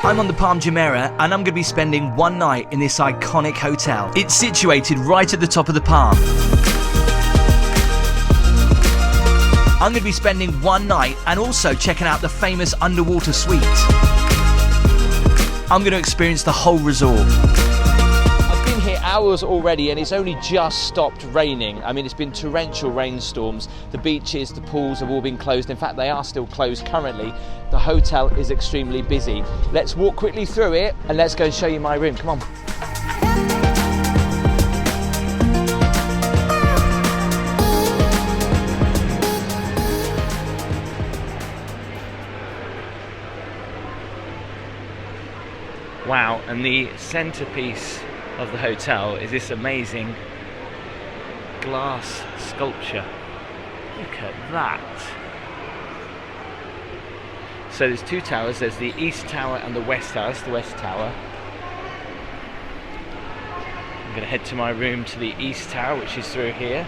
I'm on the Palm Jumeirah and I'm going to be spending one night in this iconic hotel. It's situated right at the top of the Palm. I'm going to be spending one night and also checking out the famous underwater suite. I'm going to experience the whole resort. I've been here hours already and it's only just stopped raining. I mean, it's been torrential rainstorms. The beaches, the pools have all been closed. In fact, they are still closed currently. The hotel is extremely busy. Let's walk quickly through it and let's go and show you my room. Come on. Wow, and the centerpiece of the hotel is this amazing glass sculpture. Look at that. So there's two towers, there's the East Tower and the West Tower. That's the West Tower. I'm going to head to my room to the East Tower, which is through here.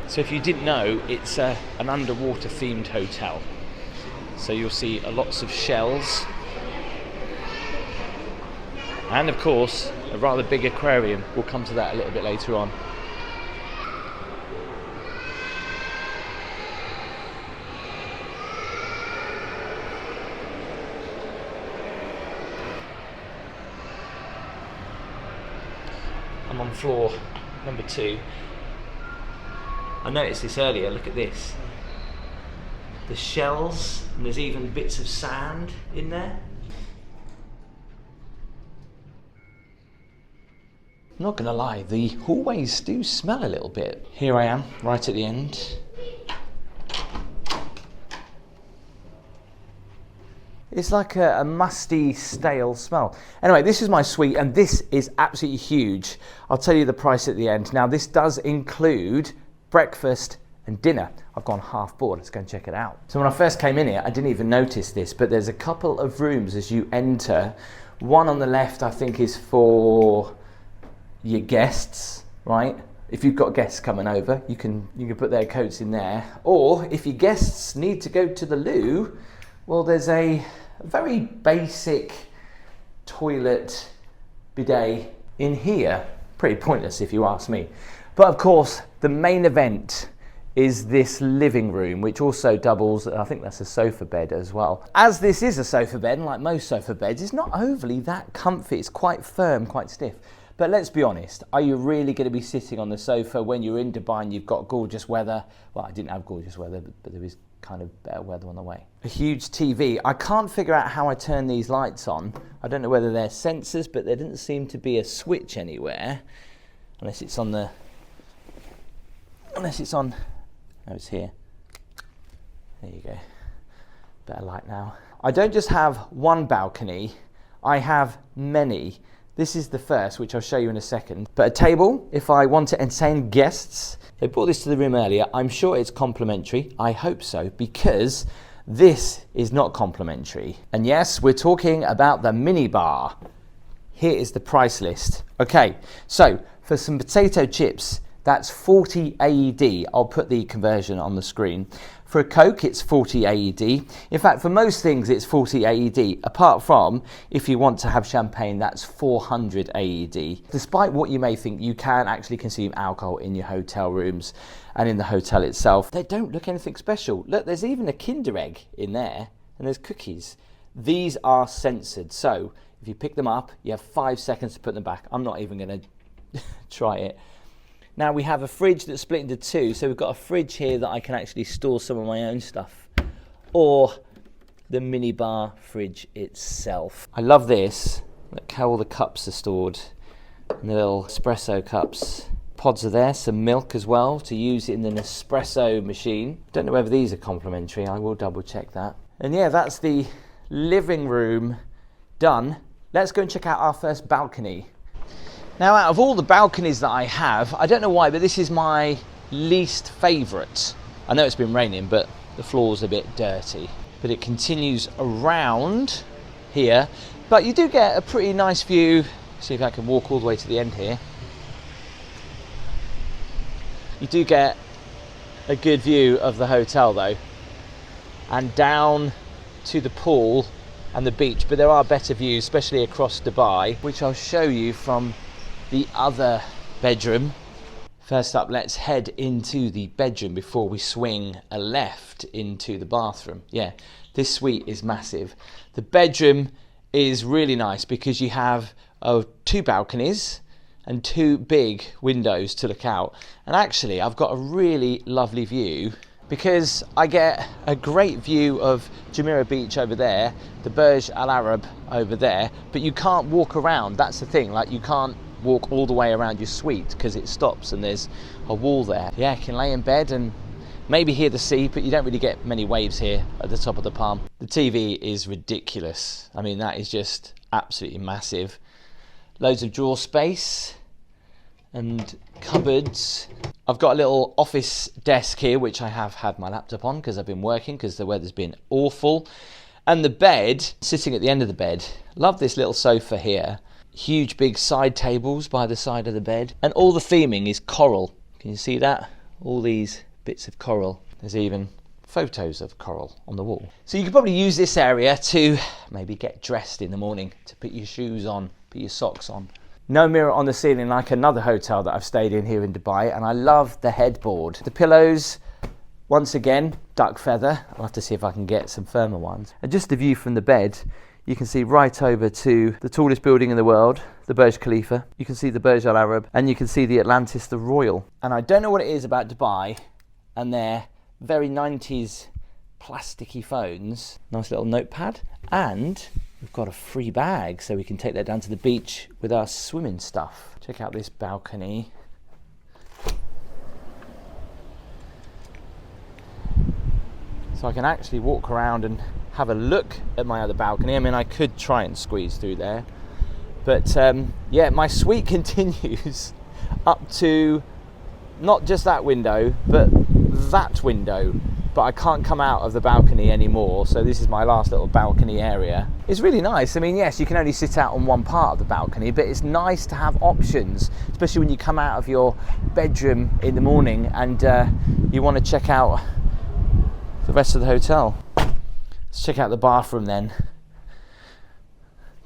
So if you didn't know, it's an underwater themed hotel. So you'll see lots of shells. And of course, a rather big aquarium. We'll come to that a little bit later on. I'm on floor number 2. I noticed this earlier, look at this. The shells, and there's even bits of sand in there. I'm not gonna lie, the hallways do smell a little bit. Here I am, right at the end. It's like a musty, stale smell. Anyway, this is my suite, and this is absolutely huge. I'll tell you the price at the end. Now, this does include breakfast and dinner. I've gone half board, let's go and check it out. So when I first came in here, I didn't even notice this, but there's a couple of rooms as you enter. One on the left, I think, is for your guests, right? If you've got guests coming over, you can put their coats in there. Or if your guests need to go to the loo, well, there's a very basic toilet bidet in here. Pretty pointless if you ask me. But of course, the main event is this living room, which also doubles, I think that's a sofa bed as well. As this is a sofa bed, and like most sofa beds, it's not overly that comfy. It's quite firm, quite stiff. But let's be honest, are you really going to be sitting on the sofa when you're in Dubai and you've got gorgeous weather? Well, I didn't have gorgeous weather, but there is kind of better weather on the way. A huge TV. I can't figure out how I turn these lights on. I don't know whether they're sensors, but there didn't seem to be a switch anywhere. Unless it's on the... No, it's here. There you go. Better light now. I don't just have one balcony, I have many. This is the first, which I'll show you in a second. But a table, if I want to entertain guests. They brought this to the room earlier. I'm sure it's complimentary. I hope so, because this is not complimentary. And yes, we're talking about the mini bar. Here is the price list. Okay, so for some potato chips, that's 40 AED. I'll put the conversion on the screen. For a Coke, it's 40 AED. In fact, for most things, it's 40 AED, apart from if you want to have champagne, that's 400 AED. Despite what you may think, you can actually consume alcohol in your hotel rooms and in the hotel itself. They don't look anything special. Look, there's even a Kinder Egg in there, and there's cookies. These are censored, so if you pick them up, you have 5 seconds to put them back. I'm not even gonna try it. Now we have a fridge that's split into two, so we've got a fridge here that I can actually store some of my own stuff, or the minibar fridge itself. I love this. Look how all the cups are stored, and the little espresso cups. Pods are there, some milk as well to use in an espresso machine. Don't know whether these are complimentary, I will double check that. And yeah, that's the living room done. Let's go and check out our first balcony. Now, out of all the balconies that I have, I don't know why, but this is my least favourite. I know it's been raining, but the floor's a bit dirty. But it continues around here. But you do get a pretty nice view. See if I can walk all the way to the end here. You do get a good view of the hotel though, and down to the pool and the beach, but there are better views, especially across Dubai, which I'll show you from the other bedroom. First up, let's head into the bedroom before we swing a left into the bathroom. Yeah, this suite is massive. The bedroom is really nice because you have 2 balconies and 2 big windows to look out. And actually, I've got a really lovely view because I get a great view of Jumeirah Beach over there, the Burj Al Arab over there, but you can't walk around. That's the thing, like you can't walk all the way around your suite because it stops and there's a wall there. Yeah, you can lay in bed and maybe hear the sea, but you don't really get many waves here at the top of the palm. The TV is ridiculous. I mean, that is just absolutely massive. Loads of drawer space and cupboards. I've got a little office desk here, which I have had my laptop on because I've been working because the weather's been awful. And the bed, sitting at the end of the bed. Love this little sofa here. Huge big side tables by the side of the bed. And all the theming is coral. Can you see that? All these bits of coral. There's even photos of coral on the wall. So you could probably use this area to maybe get dressed in the morning, to put your shoes on, put your socks on. No mirror on the ceiling like another hotel that I've stayed in here in Dubai, and I love the headboard. The pillows, once again, duck feather. I'll have to see if I can get some firmer ones. And just the view from the bed, you can see right over to the tallest building in the world, the Burj Khalifa. You can see the Burj Al Arab, and you can see the Atlantis, the Royal. And I don't know what it is about Dubai and their very 90s plasticky phones. Nice little notepad, and we've got a free bag so we can take that down to the beach with our swimming stuff. Check out this balcony. So I can actually walk around and have a look at my other balcony. I mean, I could try and squeeze through there, but yeah, my suite continues up to not just that window, but that window. But I can't come out of the balcony anymore, so this is my last little balcony area. It's really nice. I mean, yes, you can only sit out on one part of the balcony, but it's nice to have options, especially when you come out of your bedroom in the morning and you want to check out the rest of the hotel. Let's check out the bathroom then,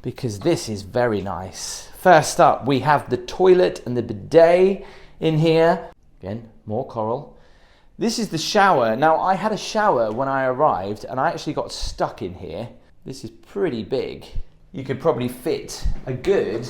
because this is very nice. First up, we have the toilet and the bidet in here. Again, more coral. This is the shower. Now, I had a shower when I arrived and I actually got stuck in here. This is pretty big. You could probably fit a good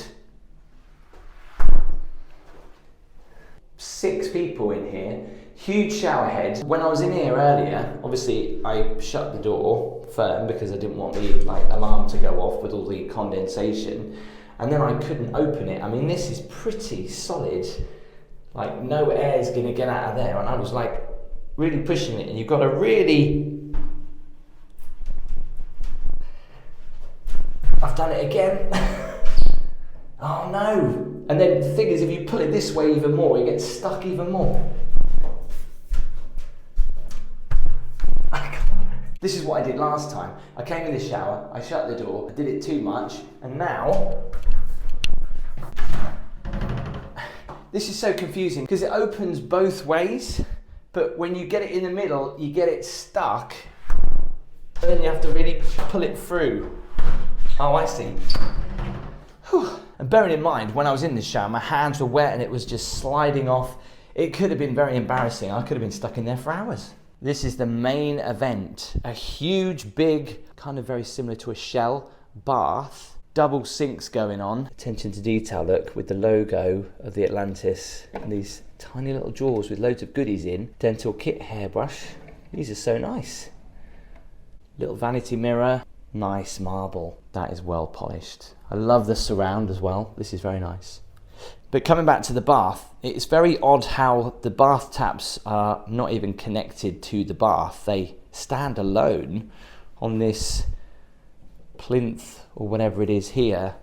6 people in here. Huge shower head. When I was in here earlier, obviously I shut the door firm because I didn't want the alarm to go off with all the condensation. And then I couldn't open it. I mean, this is pretty solid. Like, no air's gonna get out of there. And I was like, really pushing it, and you've got to really... I've done it again. Oh no. And then the thing is, if you pull it this way even more, it gets stuck even more. This is what I did last time. I came in the shower, I shut the door, I did it too much, and now... This is so confusing because it opens both ways. But when you get it in the middle, you get it stuck, and then you have to really pull it through. Oh, I see. Whew. And bearing in mind, when I was in the shower, my hands were wet and it was just sliding off. It could have been very embarrassing. I could have been stuck in there for hours. This is the main event. A huge, big, kind of very similar to a shell bath. Double sinks going on. Attention to detail, look, with the logo of the Atlantis and these tiny little drawers with loads of goodies in. Dental kit, hairbrush. These are so nice. Little vanity mirror. Nice marble. That is well polished. I love the surround as well. This is very nice. But coming back to the bath, it's very odd how the bath taps are not even connected to the bath. They stand alone on this plinth or whatever it is here.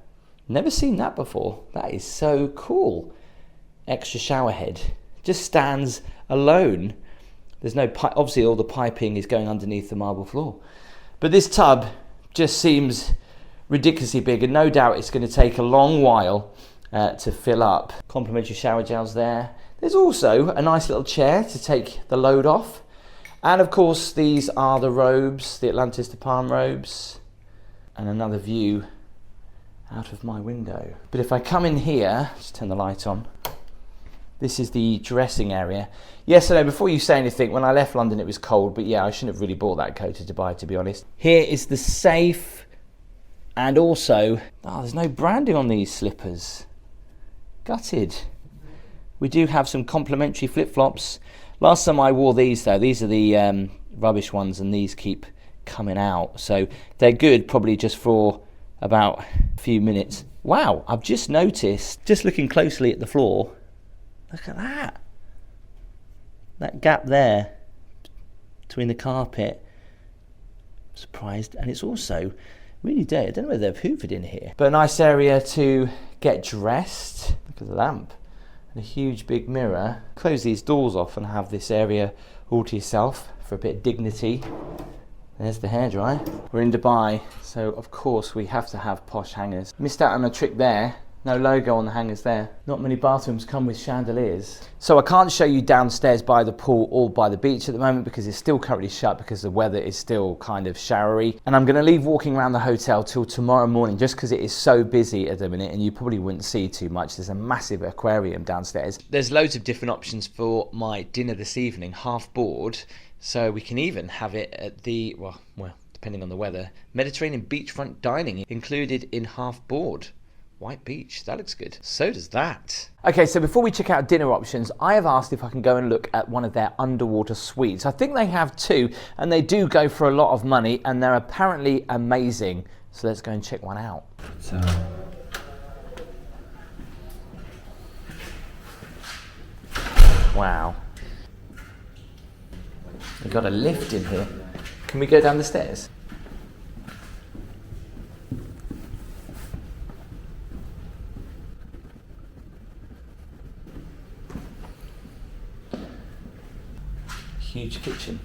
Never seen that before. That is so cool. Extra shower head. Just stands alone. There's no obviously all the piping is going underneath the marble floor. But this tub just seems ridiculously big, and no doubt it's going to take a long while to fill up. Complimentary shower gels there. There's also a nice little chair to take the load off. And of course, these are the robes, the Atlantis to Palm robes. And another view out of my window. But if I come in here, just turn the light on. This is the dressing area. Yes, I know, before you say anything, when I left London it was cold, but yeah, I shouldn't have really bought that coat to Dubai, to be honest. Here is the safe, and also, oh, there's no branding on these slippers. Gutted. We do have some complimentary flip-flops. Last time I wore these though, these are the rubbish ones, and these keep coming out. So they're good probably just for about a few minutes. Wow, I've just noticed, just looking closely at the floor, look at that. That gap there between the carpet. Surprised. And it's also really dirty. I don't know whether they've hoovered in here. But a nice area to get dressed. Look at the lamp. And a huge big mirror. Close these doors off and have this area all to yourself for a bit of dignity. There's the hairdryer. We're in Dubai, so of course we have to have posh hangers. Missed out on a trick there. No logo on the hangers there. Not many bathrooms come with chandeliers. So I can't show you downstairs by the pool or by the beach at the moment because it's still currently shut because the weather is still kind of showery. And I'm gonna leave walking around the hotel till tomorrow morning just because it is so busy at the minute and you probably wouldn't see too much. There's a massive aquarium downstairs. There's loads of different options for my dinner this evening, half board. So we can even have it at the, well, depending on the weather, Mediterranean beachfront dining included in half board. White beach, that looks good. So does that. Okay, so before we check out dinner options, I have asked if I can go and look at one of their underwater suites. I think they have two, and they do go for a lot of money, and they're apparently amazing. So let's go and check one out. So, wow. We've got a lift in here. Can we go down the stairs? Huge kitchen.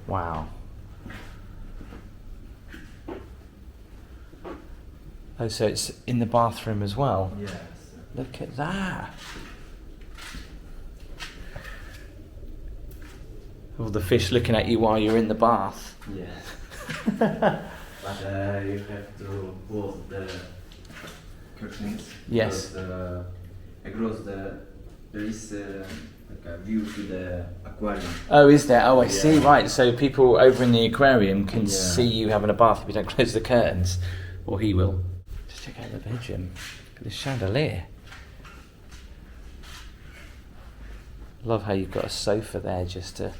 Wow. Oh, so it's in the bathroom as well? Yes. Look at that. All the fish looking at you while you're in the bath. Yes. But you have to close the curtains. Yes. Across there is like a view to the aquarium. Oh, is there? Oh, I see. Right. So people over in the aquarium can see you having a bath if you don't close the curtains, or he will. Just check out the bedroom. Look at this chandelier. Love how you've got a sofa there just to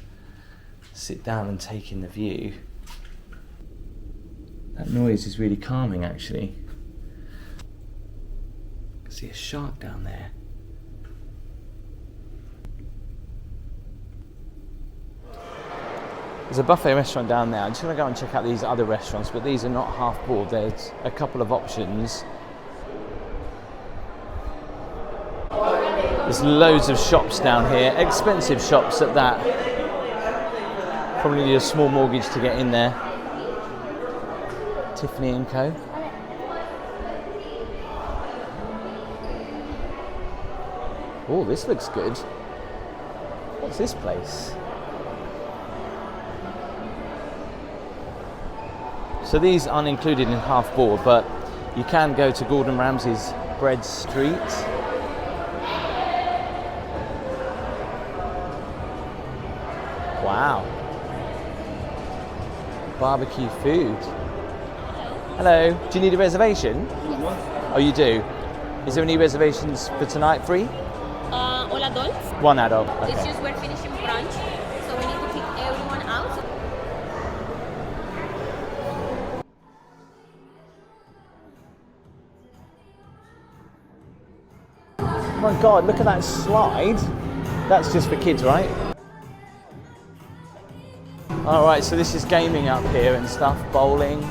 sit down and take in the view. That noise is really calming, actually. I can see a shark down there. There's a buffet restaurant down there. I'm just going to go and check out these other restaurants, but these are not half board. There's a couple of options. There's loads of shops down here, expensive shops at that. Probably need a small mortgage to get in there. Tiffany & Co. Oh, this looks good. What's this place? So these aren't included in half board, but you can go to Gordon Ramsay's Bread Street. Wow. Barbecue food. Hello, do you need a reservation? Yes. Oh, you do? Is there any reservations for tonight free? All adults. One adult. Okay. It's just we're finishing brunch, so we need to kick everyone out. Oh my God, look at that slide. That's just for kids, right? All right, so this is gaming up here and stuff, bowling.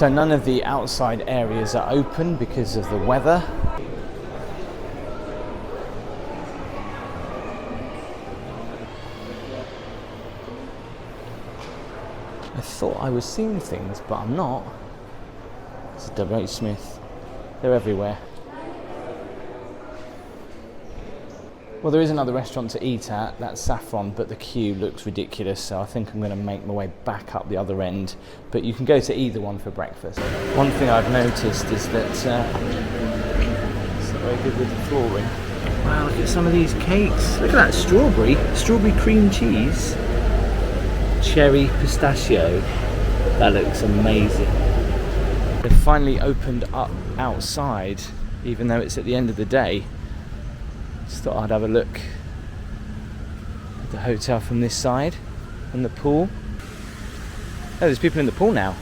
So none of the outside areas are open because of the weather. I thought I was seeing things, but I'm not. It's a W.H. Smith. They're everywhere. Well, there is another restaurant to eat at, that's Saffron, but the queue looks ridiculous, so I think I'm going to make my way back up the other end. But you can go to either one for breakfast. One thing I've noticed is that it's not very good with the flooring. Wow, look at some of these cakes. Look at that strawberry cream cheese, cherry pistachio. That looks amazing. They've finally opened up outside, even though it's at the end of the day. Just thought I'd have a look at the hotel from this side, and the pool. Oh, there's people in the pool now.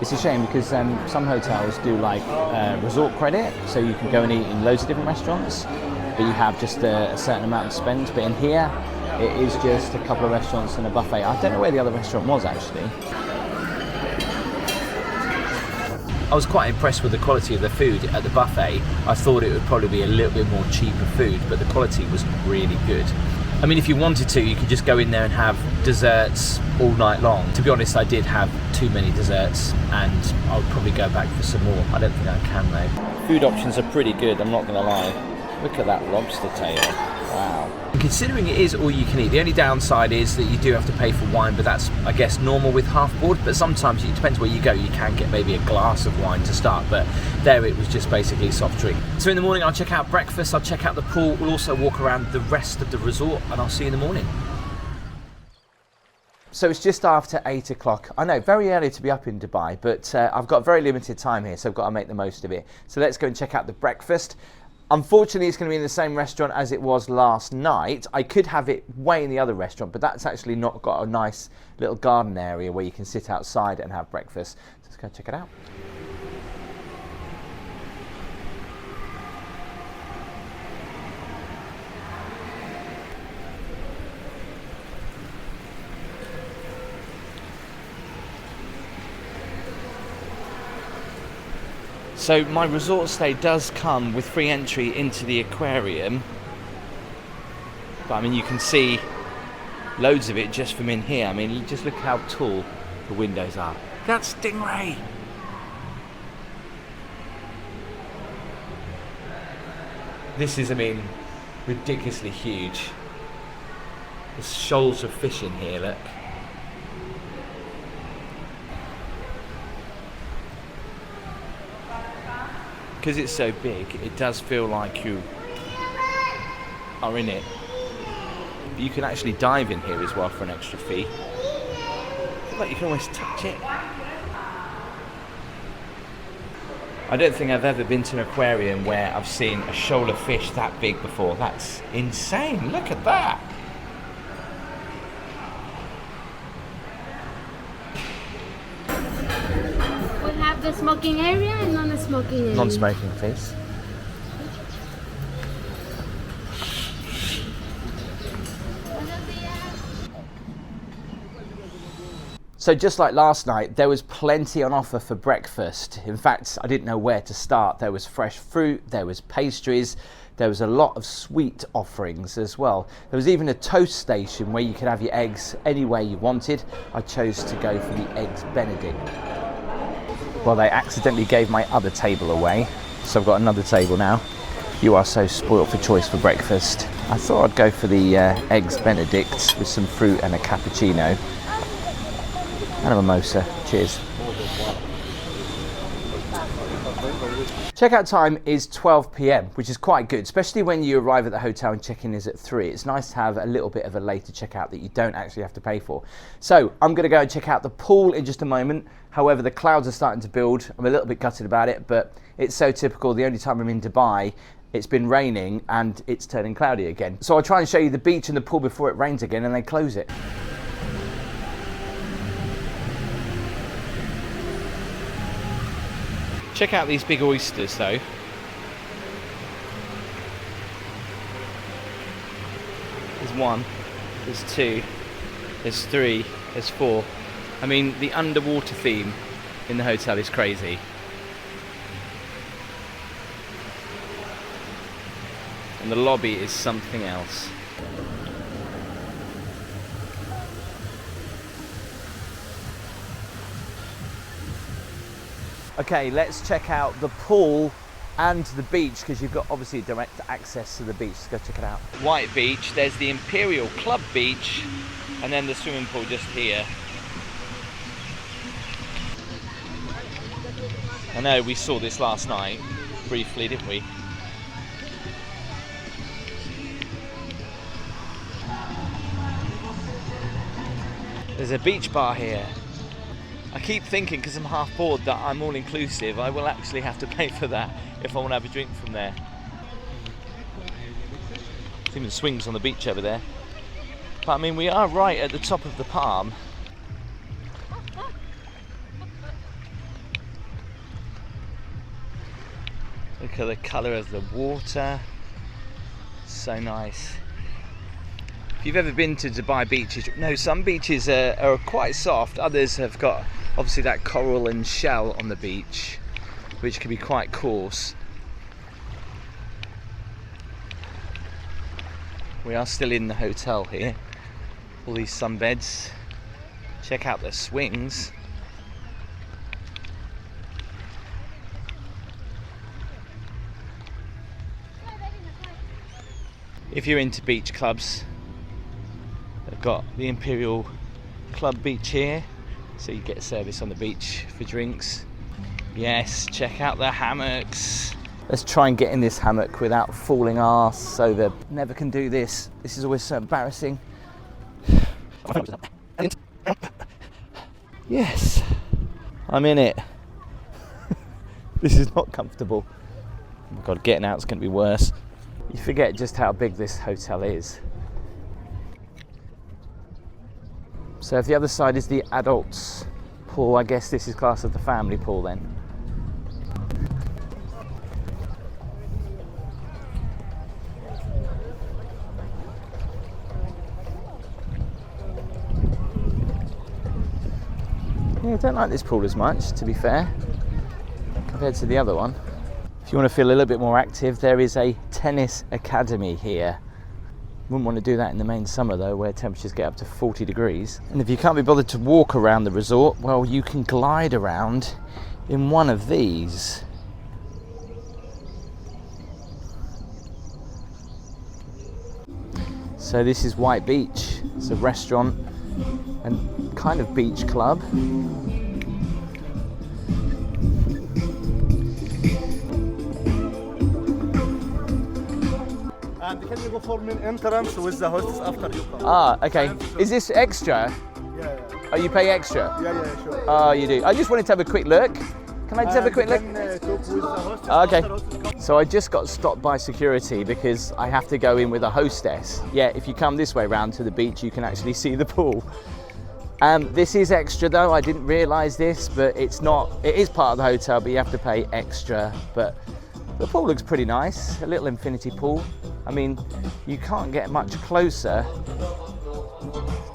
It's a shame because some hotels do like resort credit, so you can go and eat in loads of different restaurants, but you have just a certain amount to spend. But in here, it is just a couple of restaurants and a buffet. I don't know where the other restaurant was actually. I was quite impressed with the quality of the food at the buffet. I thought it would probably be a little bit more cheaper food, but the quality was really good. I mean, if you wanted to, you could just go in there and have desserts all night long. To be honest, I did have too many desserts and I would probably go back for some more. I don't think I can though. Food options are pretty good, I'm not going to lie. Look at that lobster tail. Wow. And considering it is all you can eat, the only downside is that you do have to pay for wine, but that's, I guess, normal with half board. But sometimes it depends where you go, you can get maybe a glass of wine to start, but there it was just basically soft drink. So in the morning I'll check out breakfast, I'll check out the pool, we'll also walk around the rest of the resort, and I'll see you in the morning. So it's just after 8 o'clock. I know, very early to be up in Dubai, but I've got very limited time here, so I've got to make the most of it. So let's go and check out the breakfast. Unfortunately, it's going to be in the same restaurant as it was last night. I could have it way in the other restaurant, but that's actually not got a nice little garden area where you can sit outside and have breakfast. So let's go check it out. So my resort stay does come with free entry into the aquarium, but I mean you can see loads of it just from in here. I mean just look how tall the windows are. That's stingray! This is, I mean, ridiculously huge. There's shoals of fish in here, look. Because it's so big, it does feel like you are in it. But you can actually dive in here as well for an extra fee. I feel like you can almost touch it. I don't think I've ever been to an aquarium where I've seen a shoal of fish that big before. That's insane, look at that! The smoking area and non-smoking area. Non-smoking, please. So just like last night, there was plenty on offer for breakfast. In fact, I didn't know where to start. There was fresh fruit, there was pastries, there was a lot of sweet offerings as well. There was even a toast station where you could have your eggs any way you wanted. I chose to go for the Eggs Benedict. Well, they accidentally gave my other table away, so I've got another table now. You are so spoilt for choice for breakfast. I thought I'd go for the Eggs Benedict with some fruit and a cappuccino. And a mimosa. Cheers. Checkout time is 12 p.m, which is quite good, especially when you arrive at the hotel and check-in is at 3. It's nice to have a little bit of a later checkout that you don't actually have to pay for. So I'm going to go and check out the pool in just a moment. However, the clouds are starting to build. I'm a little bit gutted about it, but it's so typical. The only time I'm in Dubai, it's been raining and it's turning cloudy again. So I'll try and show you the beach and the pool before it rains again and they close it. Check out these big oysters though. 1, there's 2, there's 3, there's 4. I mean, the underwater theme in the hotel is crazy. And the lobby is something else. Okay, let's check out the pool and the beach, because you've got obviously direct access to the beach. Let's go check it out. White Beach, there's the Imperial Club Beach, and then the swimming pool just here. I know we saw this last night, briefly, didn't we? There's a beach bar here. I keep thinking, because I'm half bored, that I'm all inclusive. I will actually have to pay for that if I want to have a drink from there. There's even swings on the beach over there. But I mean, we are right at the top of the palm. Look at the colour of the water. So nice. If you've ever been to Dubai beaches, no, some beaches are quite soft. Others have got obviously that coral and shell on the beach, which can be quite coarse. We are still in the hotel here. All these sunbeds. Check out the swings. If you're into beach clubs, they've got the Imperial Club Beach here, so you get service on the beach for drinks. Yes, check out the hammocks. Let's try and get in this hammock without falling arse, so that never can do this. This is always so embarrassing. Yes, I'm in it. This is not comfortable. Oh my God, getting out's going to be worse. You forget just how big this hotel is. So if the other side is the adults pool, I guess this is classed as the family pool then. Yeah, I don't like this pool as much, to be fair, compared to the other one. If you want to feel a little bit more active, there is a tennis academy here. Wouldn't want to do that in the main summer though, where temperatures get up to 40 degrees. And if you can't be bothered to walk around the resort, well, you can glide around in one of these. So this is White Beach. It's a restaurant and kind of beach club. And can you go for main entrance with the hostess after you come? Ah, okay. Is this extra? Yeah. Oh, you pay extra? Yeah, sure. Oh, you do. I just wanted to have a quick look. Can I just have a quick look? Talk with the hostess Okay. after hostess come. So I just got stopped by security because I have to go in with a hostess. Yeah, if you come this way round to the beach, you can actually see the pool. This is extra though. I didn't realise this, but it's not. It is part of the hotel, but you have to pay extra. But the pool looks pretty nice. A little infinity pool. I mean, you can't get much closer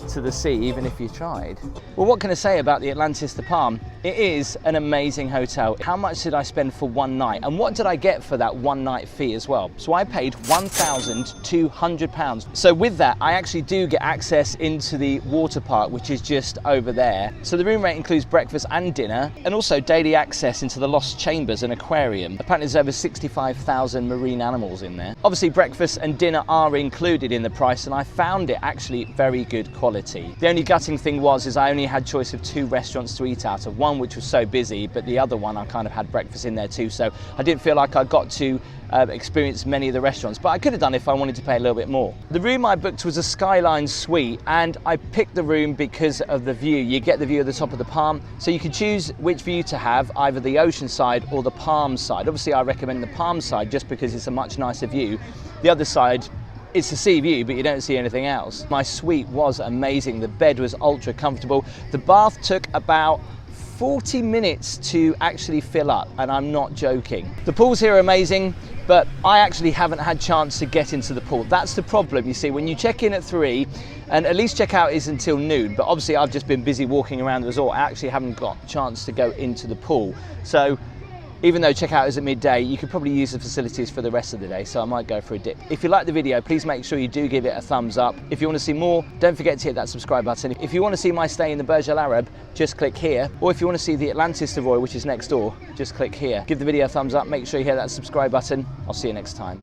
to the sea even if you tried. Well, what can I say about the Atlantis the Palm? It is an amazing hotel. How much did I spend for one night? And what did I get for that one night fee as well? So I paid £1,200. So with that, I actually do get access into the water park, which is just over there. So the room rate includes breakfast and dinner, and also daily access into the Lost Chambers and aquarium. Apparently there's over 65,000 marine animals in there. Obviously breakfast and dinner are included in the price, and I found it actually very good quality. The only gutting thing is I only had choice of 2 restaurants to eat out of, one which was so busy, but the other one I kind of had breakfast in there too, so I didn't feel like I got to experience many of the restaurants, but I could have done if I wanted to pay a little bit more. The room I booked was a Skyline suite, and I picked the room because of the view. You get the view of the top of the palm, so you can choose which view to have, either the ocean side or the palm side. Obviously I recommend the palm side just because it's a much nicer view. The other side, it's a sea view, but you don't see anything else. My suite was amazing. The bed was ultra comfortable. The bath took about 40 minutes to actually fill up, and I'm not joking. The pools here are amazing, but I actually haven't had chance to get into the pool. That's the problem, you see, when you check in at 3, and at least checkout is until noon, but obviously I've just been busy walking around the resort. I actually haven't got a chance to go into the pool. So even though checkout is at midday, you could probably use the facilities for the rest of the day, so I might go for a dip. If you like the video, please make sure you do give it a thumbs up. If you want to see more, don't forget to hit that subscribe button. If you want to see my stay in the Burj Al Arab, just click here. Or if you want to see the Atlantis Savoy, which is next door, just click here. Give the video a thumbs up, make sure you hit that subscribe button. I'll see you next time.